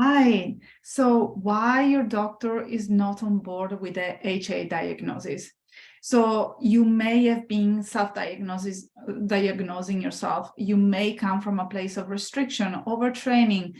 Right. So why your doctor is not on board with the HA diagnosis? So you may have been diagnosing yourself. You may come from a place of restriction, overtraining,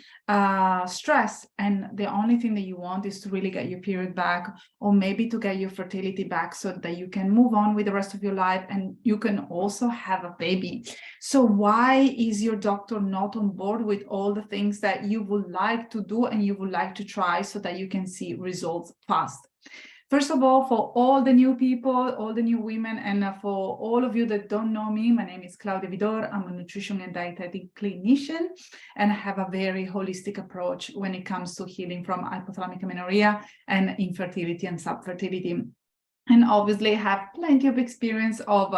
stress, and the only thing that you want is to really get your period back, or maybe to get your fertility back so that you can move on with the rest of your life and you can also have a baby. So why is your doctor not on board with all the things that you would like to do and you would like to try so that you can see results fast? First of all, for all the new people, all the new women, and for all of you that don't know me, my name is Claudia Vidor. I'm a nutrition and dietetic clinician, and I have a very holistic approach when it comes to healing from hypothalamic amenorrhea and infertility and subfertility. And obviously have plenty of experience of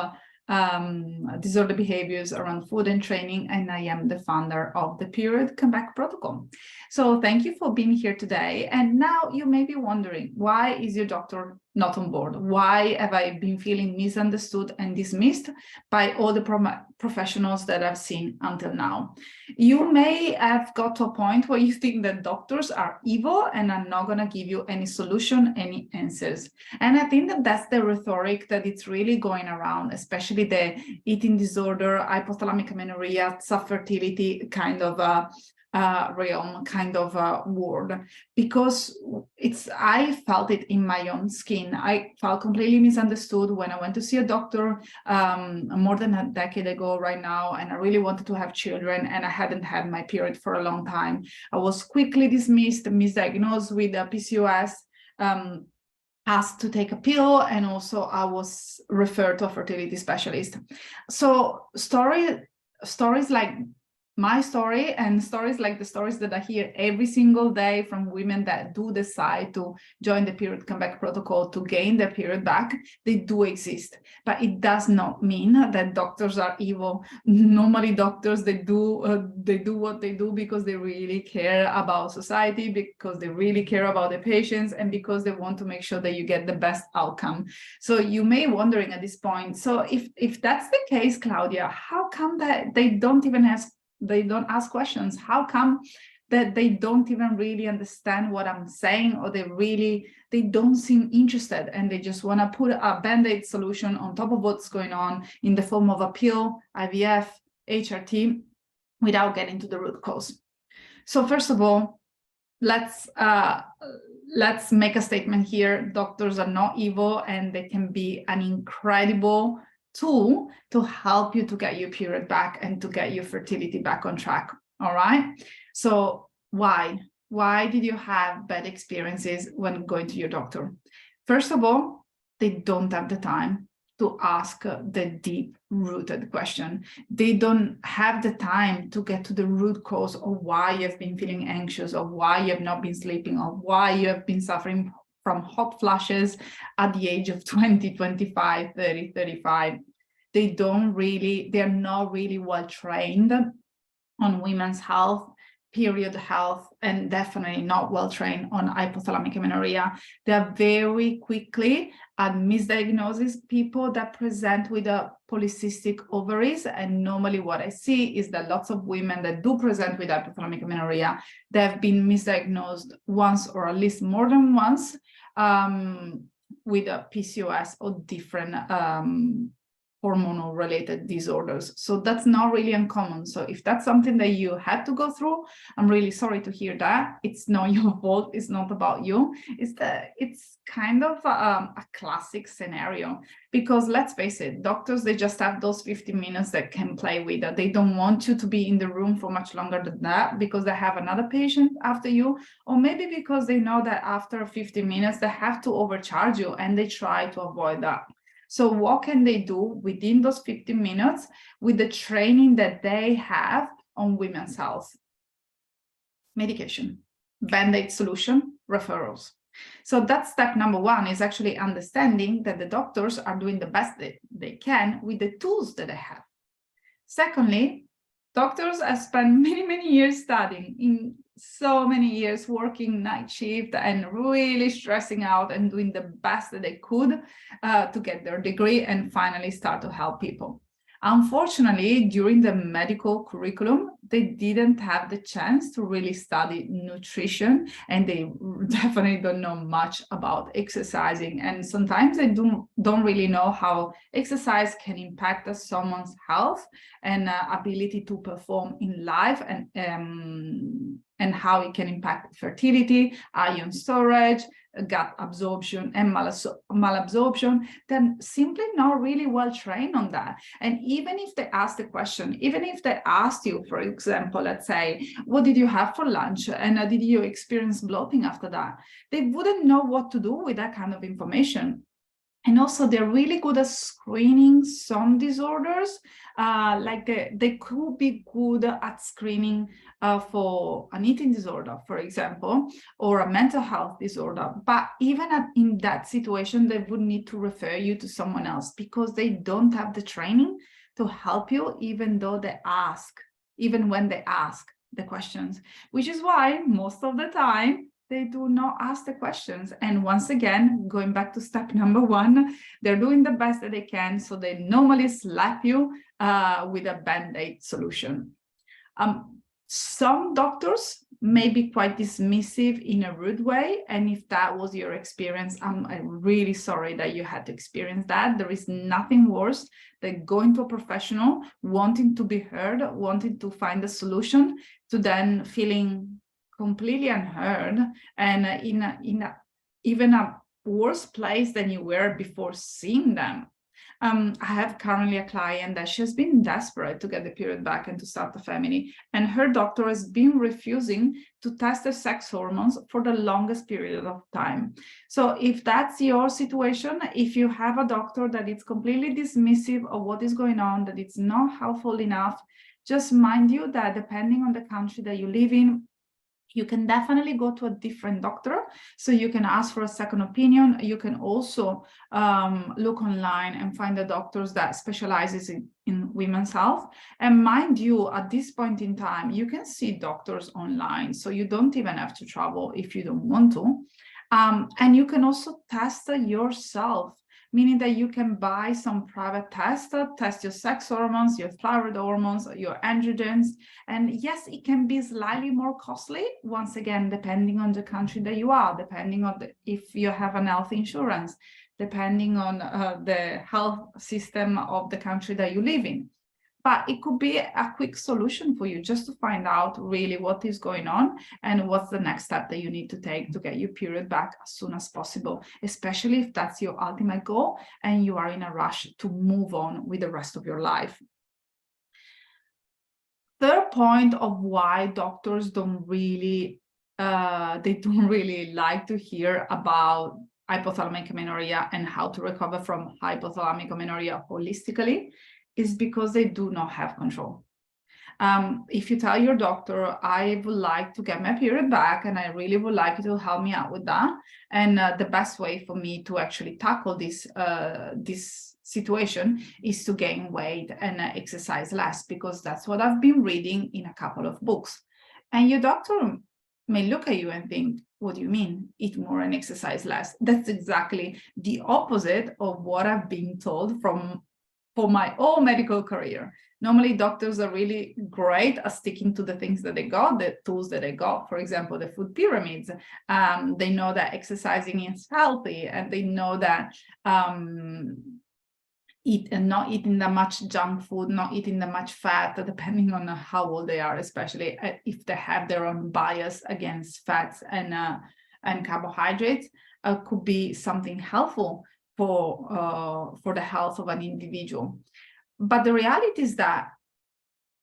disorder behaviors around food and training, and I am the founder of the Period Comeback Protocol. So thank you for being here today. And now you may be wondering, why is your doctor not on board? Why have I been feeling misunderstood and dismissed by all the professionals that I've seen until now? You may have got to a point where you think that doctors are evil and are not going to give you any solution, any answers. And I think that that's the rhetoric that it's really going around, especially the eating disorder, hypothalamic amenorrhea, subfertility kind of realm, kind of word, because I felt it in my own skin. I felt completely misunderstood when I went to see a doctor more than a decade ago right now, and I really wanted to have children, and I hadn't had my period for a long time. I was quickly dismissed, misdiagnosed with PCOS, asked to take a pill, and also I was referred to a fertility specialist. So stories like my story and stories like the stories that I hear every single day from women that do decide to join the Period Comeback Protocol to gain their period back, they do exist. But it does not mean that doctors are evil. Normally doctors, they do what they do because they really care about society, because they really care about the patients, and because they want to make sure that you get the best outcome. So you may be wondering at this point, so if that's the case, Claudia, how come that they don't ask questions? How come that they don't even really understand what I'm saying, or they don't seem interested, and they just want to put a band-aid solution on top of what's going on in the form of a pill, IVF, HRT, without getting to the root cause? So first of all, let's make a statement here. Doctors are not evil, and they can be an incredible tool to help you to get your period back and to get your fertility back on track. All right. So why did you have bad experiences when going to your doctor? First of all, they don't have the time to ask the deep-rooted question. They don't have the time to get to the root cause of why you've been feeling anxious, or why you have not been sleeping, or why you have been suffering from hot flashes at the age of 20, 25, 30, 35. They are not really well trained on women's health, period health, and definitely not well trained on hypothalamic amenorrhea. They are very quickly misdiagnosis people that present with a polycystic ovaries. And normally what I see is that lots of women that do present with hypothalamic amenorrhea, they have been misdiagnosed once, or at least more than once, with a PCOS or different hormonal related disorders. So that's not really uncommon. So if that's something that you had to go through, I'm really sorry to hear that. It's not your fault. It's not about you. It's kind of a classic scenario, because let's face it, doctors, they just have those 15 minutes that can play with it. They don't want you to be in the room for much longer than that, because they have another patient after you, or maybe because they know that after 15 minutes, they have to overcharge you, and they try to avoid that. So what can they do within those 15 minutes with the training that they have on women's health? Medication, band-aid solution, referrals. So that's step number one, is actually understanding that the doctors are doing the best they can with the tools that they have. Secondly, doctors have spent many, many years studying, in so many years working night shift and really stressing out and doing the best that they could to get their degree and finally start to help people. Unfortunately, during the medical curriculum, they didn't have the chance to really study nutrition, and they definitely don't know much about exercising. And sometimes they don't really know how exercise can impact someone's health and ability to perform in life, and how it can impact fertility, ion storage, gut absorption, and malabsorption. They're simply not really well trained on that. And even if they ask the question, even if they asked you, for example, let's say, what did you have for lunch? And did you experience bloating after that? They wouldn't know what to do with that kind of information. And also, they're really good at screening some disorders. Like they could be good at screening for an eating disorder, for example, or a mental health disorder. But even in that situation, they would need to refer you to someone else because they don't have the training to help you, even when they ask the questions, which is why most of the time, they do not ask the questions. And once again, going back to step number 1, they're doing the best that they can. So they normally slap you with a Band-Aid solution. Some doctors may be quite dismissive in a rude way. And if that was your experience, I'm really sorry that you had to experience that. There is nothing worse than going to a professional, wanting to be heard, wanting to find a solution, to then feeling completely unheard and in even a worse place than you were before seeing them. I have currently a client that she's been desperate to get the period back and to start a family, and her doctor has been refusing to test her sex hormones for the longest period of time. So if that's your situation, if you have a doctor that is completely dismissive of what is going on, that it's not helpful enough, just mind you that depending on the country that you live in, you can definitely go to a different doctor. So you can ask for a second opinion. You can also look online and find the doctors that specializes in women's health. And mind you, at this point in time, you can see doctors online. So you don't even have to travel if you don't want to. And you can also test yourself, meaning that you can buy some private test your sex hormones, your thyroid hormones, your androgens. And yes, it can be slightly more costly, once again, depending on the country that you are, depending on if you have an health insurance, depending on the health system of the country that you live in. But it could be a quick solution for you just to find out really what is going on and what's the next step that you need to take to get your period back as soon as possible, especially if that's your ultimate goal and you are in a rush to move on with the rest of your life. Third point of why doctors don't really like to hear about hypothalamic amenorrhea and how to recover from hypothalamic amenorrhea holistically is because they do not have control. If you tell your doctor, I would like to get my period back and I really would like you to help me out with that, and the best way for me to actually tackle this situation is to gain weight and exercise less, because that's what I've been reading in a couple of books. And your doctor may look at you and think, what do you mean, eat more and exercise less? That's exactly the opposite of what I've been told for my whole medical career. Normally, doctors are really great at sticking to the things that they got, the tools that they got. For example, the food pyramids. They know that exercising is healthy, and they know that not eating that much junk food, not eating that much fat, depending on how old they are, especially if they have their own bias against fats and carbohydrates, could be something helpful for the health of an individual. But the reality is that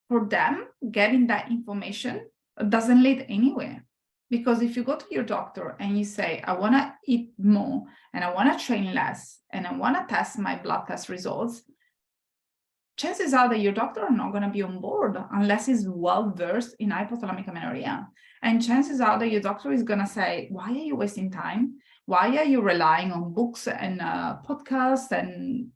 for them, getting that information doesn't lead anywhere. Because if you go to your doctor and you say, I want to eat more and I want to train less and I want to test my blood test results, chances are that your doctor are not going to be on board unless he's well-versed in hypothalamic amenorrhea. And chances are that your doctor is going to say, why are you wasting time? Why are you relying on books and podcasts and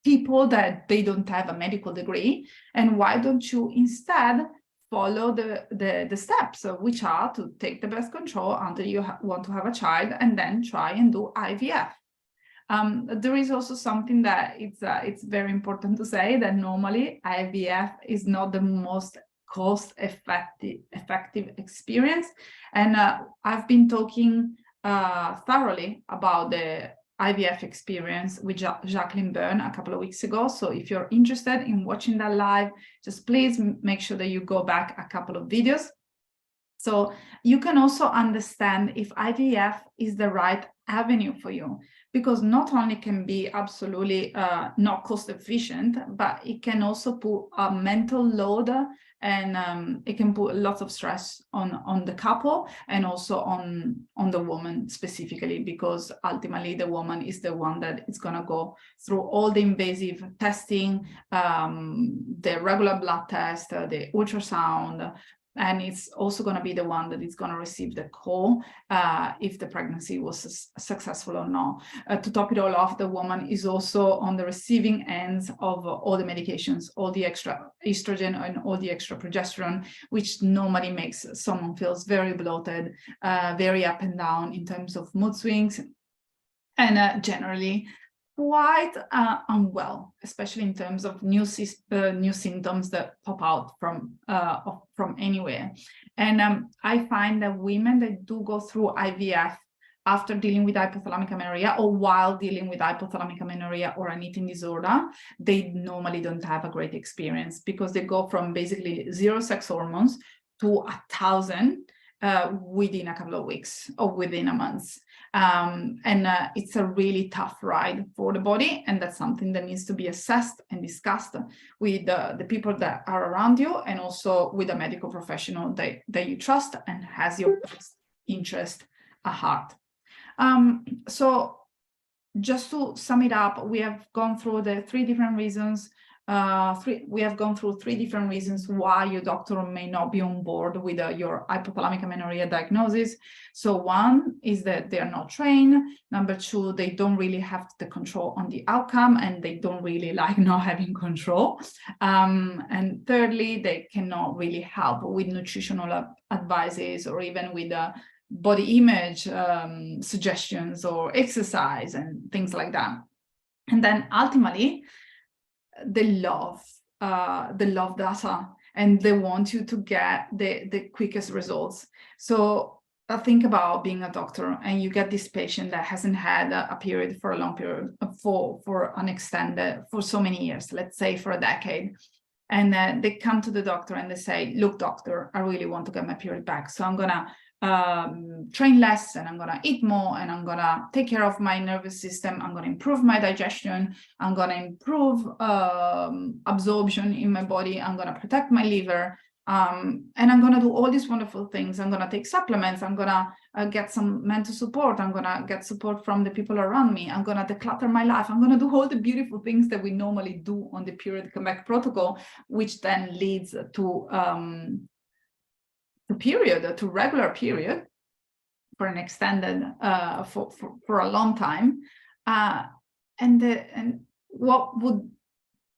people that they don't have a medical degree? And why don't you instead follow the steps, which are to take the birth control until you want to have a child and then try and do IVF? There is also something that it's very important to say, that normally IVF is not the most cost-effective experience. And I've been talking thoroughly about the IVF experience with Jacqueline Byrne a couple of weeks ago. So if you're interested in watching that live, just please make sure that you go back a couple of videos. So you can also understand if IVF is the right avenue for you, because not only can be absolutely not cost efficient, but it can also put a mental load, and it can put lots of stress on the couple and also on the woman specifically, because ultimately the woman is the one that is going to go through all the invasive testing, the regular blood test, the ultrasound, and it's also going to be the one that is going to receive the call if the pregnancy was successful or not. To top it all off, the woman is also on the receiving ends of all the medications, all the extra estrogen and all the extra progesterone, which normally makes someone feels very bloated, very up and down in terms of mood swings, and generally quite unwell, especially in terms of new symptoms that pop out from anywhere. And I find that women that do go through IVF after dealing with hypothalamic amenorrhea or while dealing with hypothalamic amenorrhea or an eating disorder, they normally don't have a great experience, because they go from basically 0 sex hormones to 1,000 within a couple of weeks or within a month. And it's a really tough ride for the body, and that's something that needs to be assessed and discussed with the people that are around you, and also with a medical professional that you trust and has your best interest at heart. So just to sum it up, we have gone through the 3 different reasons. We have gone through 3 different reasons why your doctor may not be on board with your hypothalamic amenorrhea diagnosis. So 1 is that they are not trained. Number 2, they don't really have the control on the outcome, and they don't really like not having control. And thirdly, they cannot really help with nutritional advices, or even with body image suggestions or exercise and things like that. And then ultimately, they love data, and they want you to get the quickest results. So think about being a doctor and you get this patient that hasn't had a period for a long period, for an extended, for so many years, let's say for a decade. And they come to the doctor and they say, look, doctor, I really want to get my period back. So I'm going to train less, and I'm going to eat more, and I'm going to take care of my nervous system. I'm going to improve my digestion. I'm going to improve absorption in my body. I'm going to protect my liver. And I'm going to do all these wonderful things. I'm going to take supplements. I'm going to get some mental support. I'm going to get support from the people around me. I'm going to declutter my life. I'm going to do all the beautiful things that we normally do on the period comeback protocol, which then leads to regular period for an extended for a long time. And what would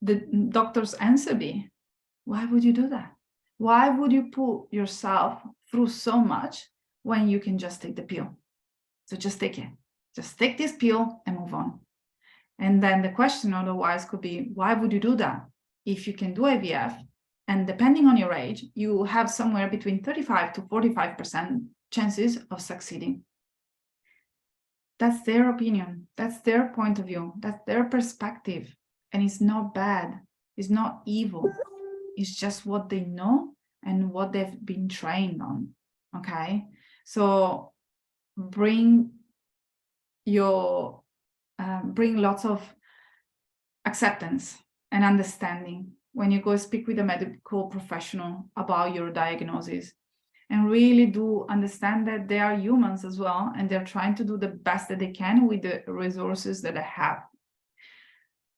the doctor's answer be? Why would you do that? Why would you put yourself through so much when you can just take the pill? So just take it. Just take this pill and move on. And then the question otherwise could be, why would you do that if you can do IVF? And depending on your age, you have somewhere between 35 to 45% chances of succeeding. That's their opinion. That's their point of view. That's their perspective. And it's not bad. It's not evil. It's just what they know and what they've been trained on. Okay? So bring lots of acceptance and understanding when you go speak with a medical professional about your diagnosis, and really do understand that they are humans as well, and they're trying to do the best that they can with the resources that they have.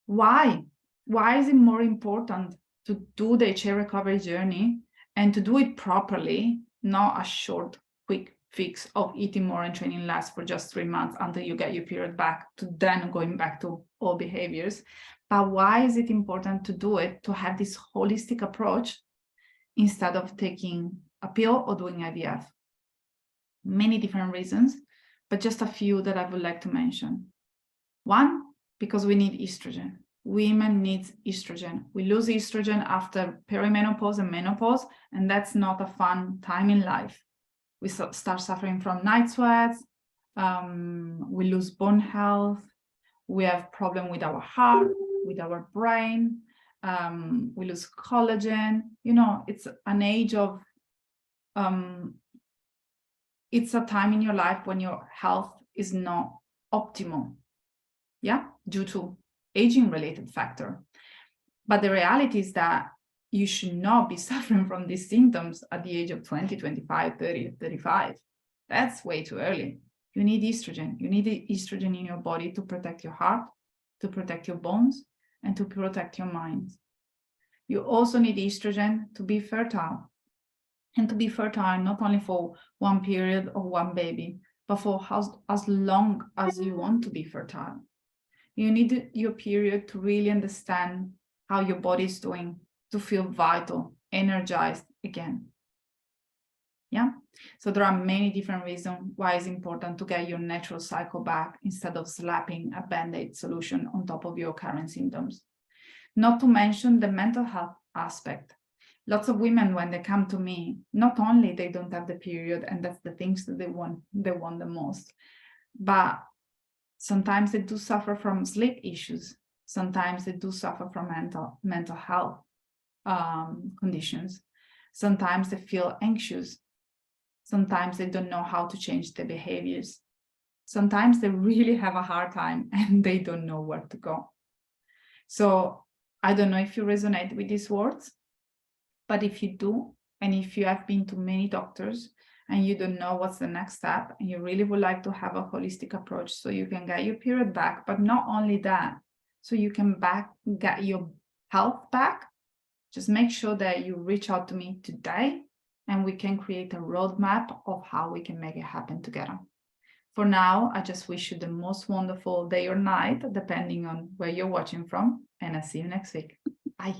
Why is it more important to do the HA recovery journey and to do it properly, not a short, quick fix of eating more and training less for just 3 months until you get your period back, to then going back to old behaviors? But why is it important to do it, to have this holistic approach instead of taking a pill or doing IVF? Many different reasons, but just a few that I would like to mention. One, because we need estrogen. Women need estrogen. We lose estrogen after perimenopause and menopause, and that's not a fun time in life. We start suffering from night sweats, we lose bone health, we have problem with our heart, with our brain, we lose collagen. You know, it's an age of, it's a time in your life when your health is not optimal, yeah, due to aging related factor. But the reality is that you should not be suffering from these symptoms at the age of 20, 25, 30, 35. That's way too early. You need estrogen. You need the estrogen in your body to protect your heart, to protect your bones, and to protect your mind. You also need estrogen to be fertile. And to be fertile not only for one period or one baby, but for as long as you want to be fertile. You need your period to really understand how your body is doing, to feel vital, energized again. Yeah, so there are many different reasons why it's important to get your natural cycle back instead of slapping a band-aid solution on top of your current symptoms. Not to mention the mental health aspect. Lots of women, when they come to me, not only they don't have the period, and that's the things that they want the most, but sometimes they do suffer from sleep issues. Sometimes they do suffer from mental health conditions. Sometimes they feel anxious. Sometimes they don't know how to change their behaviors. Sometimes they really have a hard time and they don't know where to go. So I don't know if you resonate with these words, but if you do, and if you have been to many doctors and you don't know what's the next step, and you really would like to have a holistic approach so you can get your period back, but not only that, so you can get your health back, just make sure that you reach out to me today and we can create a roadmap of how we can make it happen together. For now, I just wish you the most wonderful day or night, depending on where you're watching from, and I'll see you next week. Bye.